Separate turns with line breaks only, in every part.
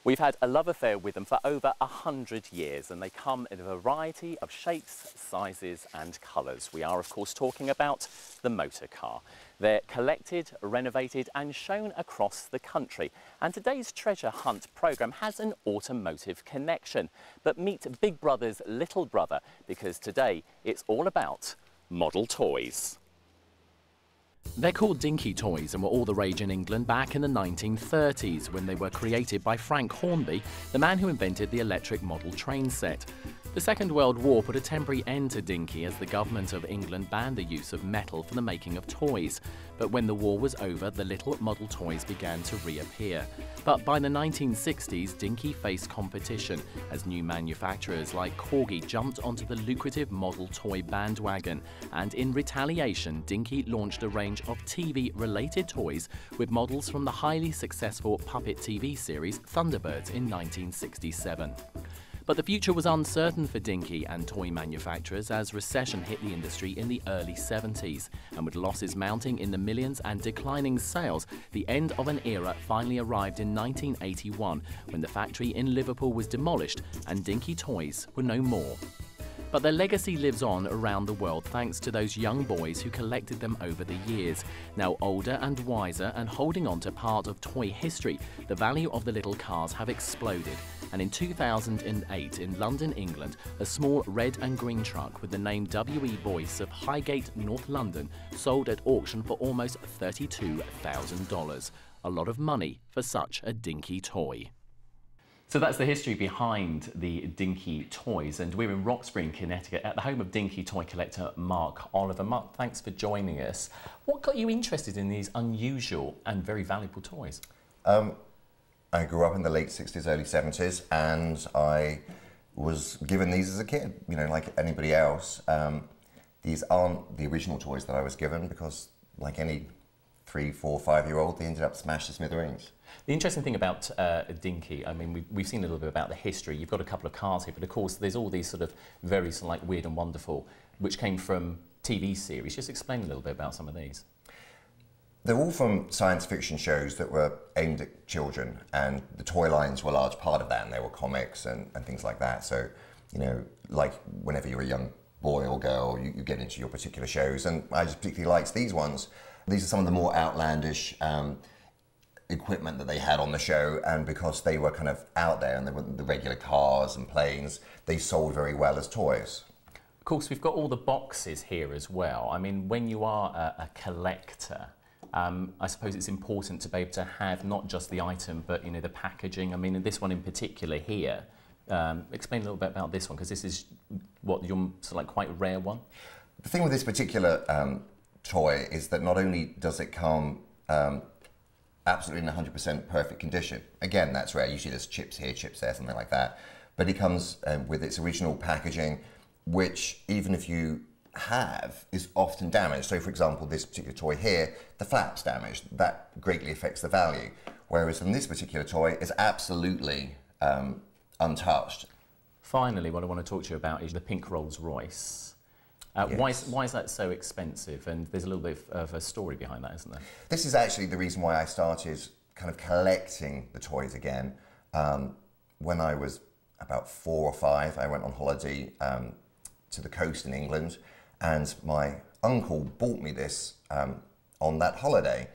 We've had a love affair with them for over 100 years, and they come in a variety of shapes, sizes and colours. We are, of course, talking about the motor car. They're collected, renovated and shown across the country. And today's treasure hunt programme has an automotive connection. But meet Big Brother's little brother, because today it's all about model toys. They're called Dinky toys and were all the rage in England back in the 1930s when they were created by Frank Hornby, the man who invented the electric model train set. The Second World War put a temporary end to Dinky as the government of England banned the use of metal for the making of toys. But when the war was over, the little model toys began to reappear. But by the 1960s, Dinky faced competition as new manufacturers like Corgi jumped onto the lucrative model toy bandwagon. And in retaliation, Dinky launched a range of TV-related toys with models from the highly successful puppet TV series Thunderbirds in 1967. But the future was uncertain for Dinky and toy manufacturers as recession hit the industry in the early 70s. And with losses mounting in the millions and declining sales, the end of an era finally arrived in 1981 when the factory in Liverpool was demolished and Dinky toys were no more. But their legacy lives on around the world thanks to those young boys who collected them over the years. Now older and wiser and holding on to part of toy history, the value of the little cars have exploded. And in 2008 in London, England, a small red and green truck with the name W.E. Boyce of Highgate, North London, sold at auction for almost $32,000. A lot of money for such a dinky toy. So that's the history behind the Dinky toys, and we're in Roxbury in Connecticut at the home of Dinky toy collector Mark Oliver. Mark, thanks for joining us. What got you interested in these unusual and very valuable toys?
I grew up in the late 60s, early 70s, and I was given these as a kid, you know, like anybody else. These aren't the original toys that I was given because, like any 3-, 4-, 5-year-old, they ended up smashed to smithereens.
The interesting thing about Dinky, I mean, we've seen a little bit about the history. You've got a couple of cars here, but of course there's all these sort of very sort of like weird and wonderful, which came from TV series. Just explain a little bit about some of these.
They're all from science fiction shows that were aimed at children, and the toy lines were a large part of that, and they were comics and things like that. So, you know, like whenever you're a young boy or girl, you get into your particular shows, and I just particularly liked these ones. These are some of the more outlandish equipment that they had on the show, and because they were kind of out there and they were the regular cars and planes, they sold very well as toys.
Of course, we've got all the boxes here as well. I mean, when you are a collector, I suppose it's important to be able to have not just the item, but you know, the packaging. I mean, in this one in particular here, explain a little bit about this one, because this is what your sort of like quite rare one.
The thing with this particular toy is that not only does it come absolutely in 100% perfect condition. Again, that's rare. Usually there's chips here, chips there, something like that. But it comes with its original packaging, which even if you have, is often damaged. So for example, this particular toy here, the flap's damaged. That greatly affects the value. Whereas in this particular toy, it's absolutely untouched.
Finally, what I want to talk to you about is the pink Rolls Royce.
Yes.
Why is that so expensive? And there's a little bit of a story behind that, isn't there?
This is actually the reason why I started kind of collecting the toys again. When I was about 4 or 5, I went on holiday to the coast in England, and my uncle bought me this on that holiday.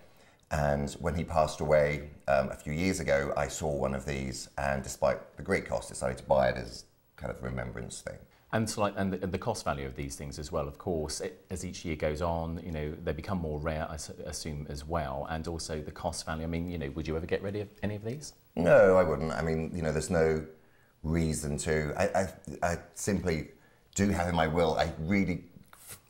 And when he passed away a few years ago, I saw one of these, and despite the great cost, decided to buy it as kind of a remembrance thing.
And so, like, and the cost value of these things as well, of course, as each year goes on, you know, they become more rare, I assume, as well, and also the cost value. I mean, you know, would you ever get rid of any of these?
No, I wouldn't. I mean, you know, there's no reason to. I simply do have in my will, I really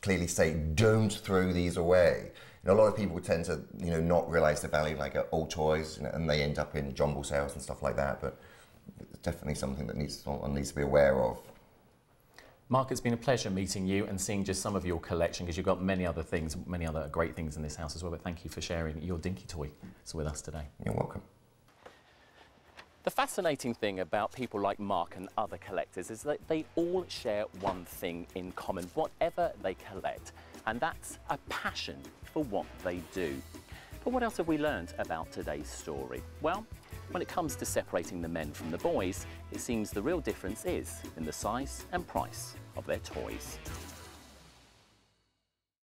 clearly say, don't throw these away. You know, a lot of people tend to, you know, not realise the value, like old toys, you know, and they end up in jumble sales and stuff like that, but it's definitely something that one needs to be aware of.
Mark, it's been a pleasure meeting you and seeing just some of your collection, because you've got many other things, many other great things in this house as well, but thank you for sharing your Dinky toy with us today.
You're welcome.
The fascinating thing about people like Mark and other collectors is that they all share one thing in common, whatever they collect, and that's a passion for what they do. But what else have we learned about today's story? Well, when it comes to separating the men from the boys, it seems the real difference is in the size and price of their toys.